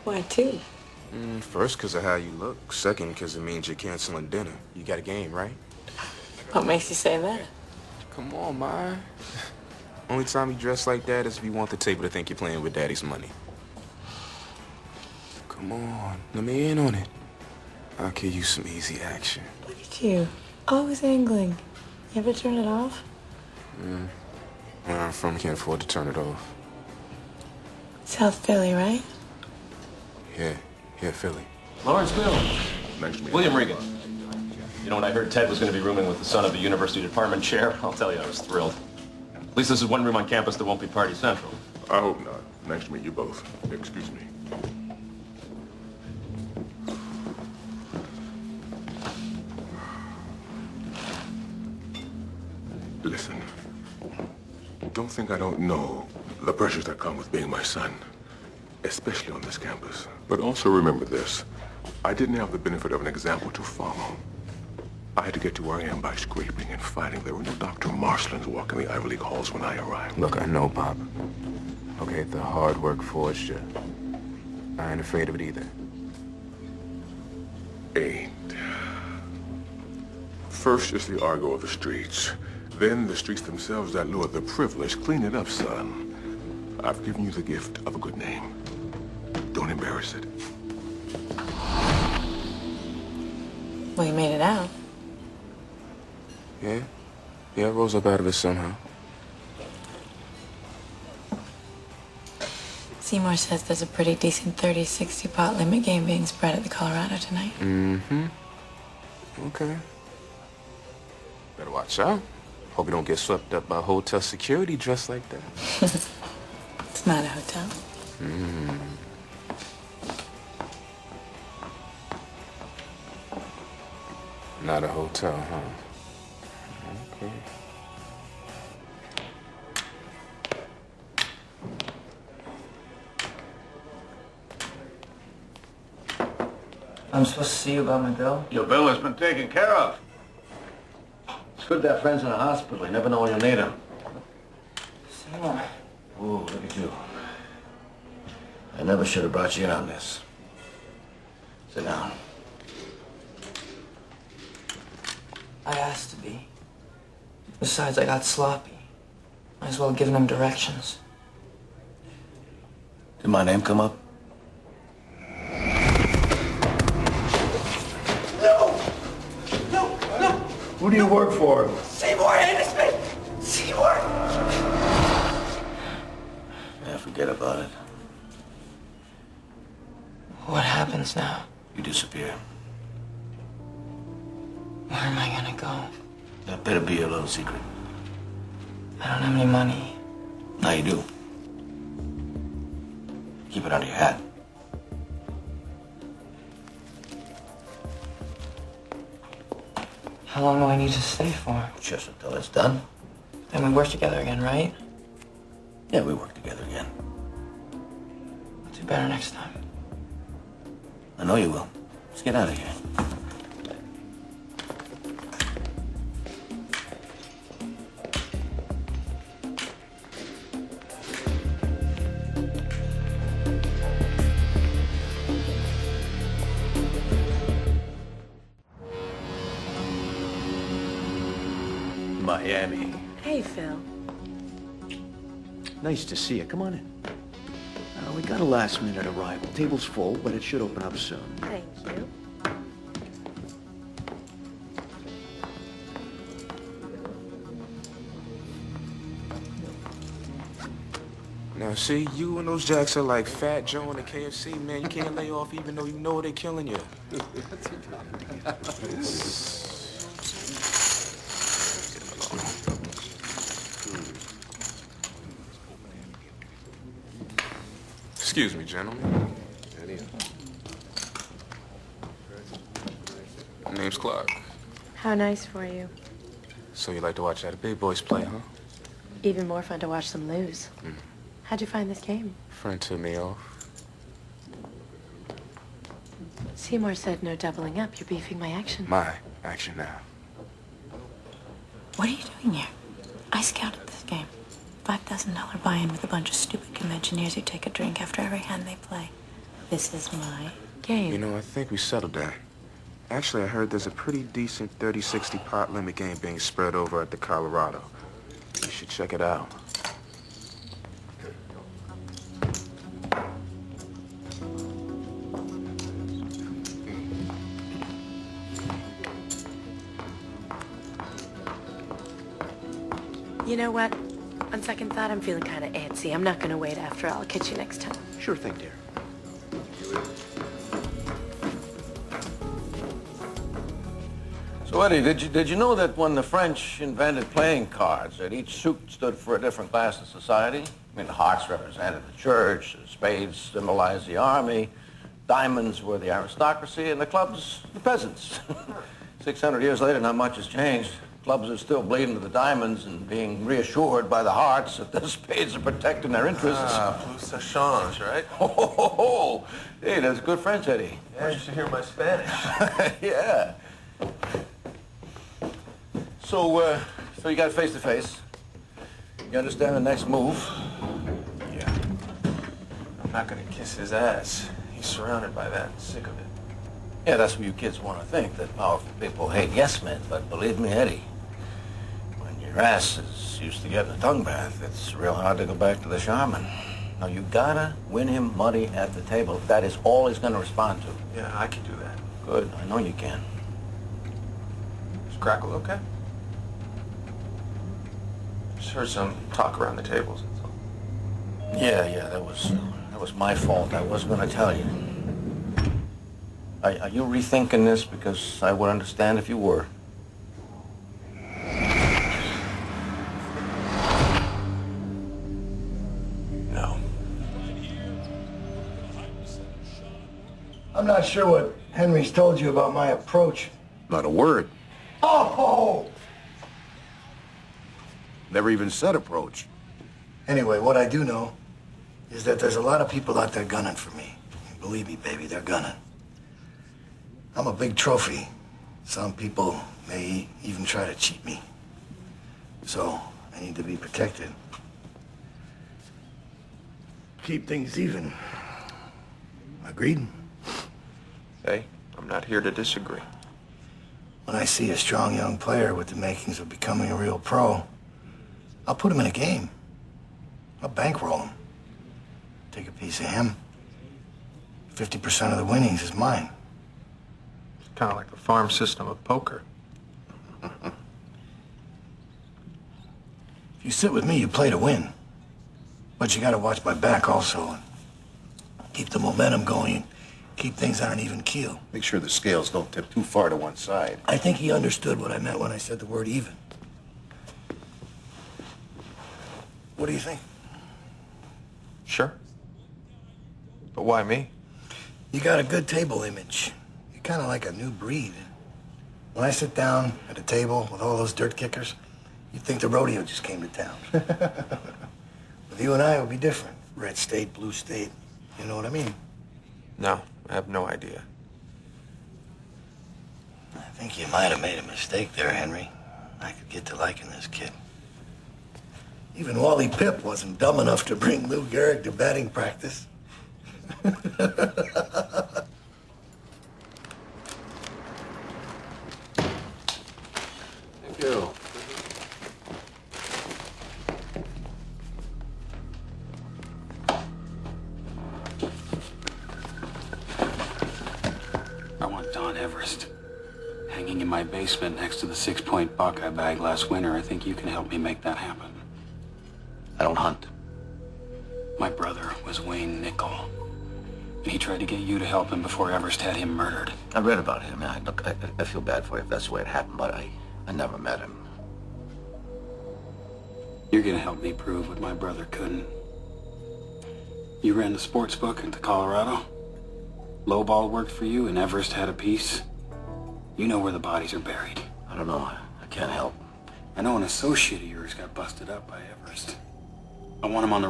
Why two? First, because of how you look. Second, because it means you're canceling dinner. You got a game, right? What makes you say that? Come on, Ma. Only time you dress like that is if you want the table to think you're playing with Daddy's money. Come on, let me in on it. I'll give you some easy action. Look at you, always angling. You ever turn it off? Where I'm from, can't afford to turn it off. South Philly, right? Yeah, Philly. Lawrence Will. Nice to meet you. William Regan. You know, when I heard Ted was going to be rooming with the son of a university department chair, I'll tell you, I was thrilled. At least this is one room on campus that won't be party central. I hope not. Nice to meet you both. Excuse me. Listen, don't think I don't know the pressures that come with being my son, especially on this campus. But also remember this, I didn't have the benefit of an example to follow. I had to get to where I am by scraping and fighting. There were no Dr. Marslins walking the Ivy League halls when I arrived. Look, I know, Pop. Okay, the hard work forged you. I ain't afraid of it either. Ain't. First is the argot of the streets. Then the streets themselves that lure the privileged. Clean it up, son. I've given you the gift of a good name. Don't embarrass it. Well, you made it out. Yeah, I rose up out of it somehow. Seymour says there's a pretty decent 30-60 pot limit game being spread at the Colorado tonight. Okay. Better watch out. Hope you don't get swept up by hotel security dressed like that. It's not a hotel. Not a hotel, huh? Okay. I'm supposed to see you about my bill? Your bill has been taken care of. It's good to have friends in the hospital. You never know when you'll need them. Seymour. Ooh, look at you. I never should have brought you in on this. Sit down. I asked to be. Besides, I got sloppy. Might as well have given him directions. Did my name come up? Who do you work for? Seymour Anderson! Seymour! Yeah, forget about it. What happens now? You disappear. Where am I gonna go? That better be your little secret. I don't have any money. Now you do. Keep it under your hat. How long do I need to stay for? Just until it's done. Then we work together again, right? Yeah, we work together again. I'll do better next time. I know you will. Let's get out of here. Miami. Hey, Phil. Nice to see you. Come on in. We got a last-minute arrival. Table's full, but it should open up soon. Thank you. Now, see, you and those jacks are like Fat Joe and the KFC, man. You can't lay off even though you know they're killing you. Excuse me, gentlemen. My name's Clark. How nice for you. So you like to watch how the big boys play, huh? Even more fun to watch them lose. How'd you find this game? Friend took me off. Seymour said no doubling up. You're beefing my action. My action now. What are you doing here? I scouted this game. $5,000 buy-in with a bunch of stupid conventioneers who take a drink after every hand they play. This is my game. You know, I think we settled that. Actually, I heard there's a pretty decent 30-60-part limit game being spread over at the Colorado. You should check it out. You know what? On second thought, I'm feeling kind of antsy. I'm not going to wait after all. I'll catch you next time. Sure thing, dear. So, Eddie, did you know that when the French invented playing cards, that each suit stood for a different class of society? I mean, the hearts represented the church, the spades symbolized the army, diamonds were the aristocracy, and the clubs, the peasants. 600 years later, not much has changed. Clubs are still bleeding to the diamonds and being reassured by the hearts that the spades are protecting their interests. Plus ça change, right? Oh, hey, that's good French, Eddie. Yeah, you should hear my Spanish. Yeah. So you got face-to-face. You understand the next move? Yeah. I'm not gonna kiss his ass. He's surrounded by that. Sick of it. Yeah, that's what you kids want to think, that powerful people hate yes men. But believe me, Eddie, when your ass is used to getting a tongue bath, it's real hard to go back to the shaman. Now, you gotta win him money at the table. That is all he's gonna respond to. Yeah, I can do that. Good, I know you can. Is Crackle okay? Just heard some talk around the tables. That's all. Yeah, that was my fault. I was gonna tell you. Are you rethinking this? Because I would understand if you were. No. I'm not sure what Henry's told you about my approach. Not a word. Oh! Never even said approach. Anyway, what I do know is that there's a lot of people out there gunning for me. Believe me, baby, they're gunning. I'm a big trophy. Some people may even try to cheat me. So, I need to be protected. Keep things even. Agreed? Hey, I'm not here to disagree. When I see a strong young player with the makings of becoming a real pro, I'll put him in a game. I'll bankroll him. Take a piece of him. 50% of the winnings is mine. It's kind of like the farm system of poker. If you sit with me, you play to win. But you gotta watch my back also and keep the momentum going and keep things on an even keel. Make sure the scales don't tip too far to one side. I think he understood what I meant when I said the word even. What do you think? Sure. But why me? You got a good table image. You're kind of like a new breed. When I sit down at a table with all those dirt kickers, you'd think the rodeo just came to town. With you and I, it would be different. Red state, blue state. You know what I mean? No, I have no idea. I think you might have made a mistake there, Henry. I could get to liking this kid. Even Wally Pipp wasn't dumb enough to bring Lou Gehrig to batting practice. Thank you. I want Don Everest hanging in my basement next to the 6-point Buckeye bag last winter. I think you can help me make that happen. I don't hunt. My brother was Wayne Nickel, and he tried to get you to help him before Everest had him murdered. I read about him. I feel bad for you if that's the way it happened, but I never met him. You're gonna help me prove what my brother couldn't. You ran the sports book into Colorado. Lowball worked for you, and Everest had a piece. You know where the bodies are buried. I don't know. I can't help. I know an associate of yours got busted up by Everest. I want him on the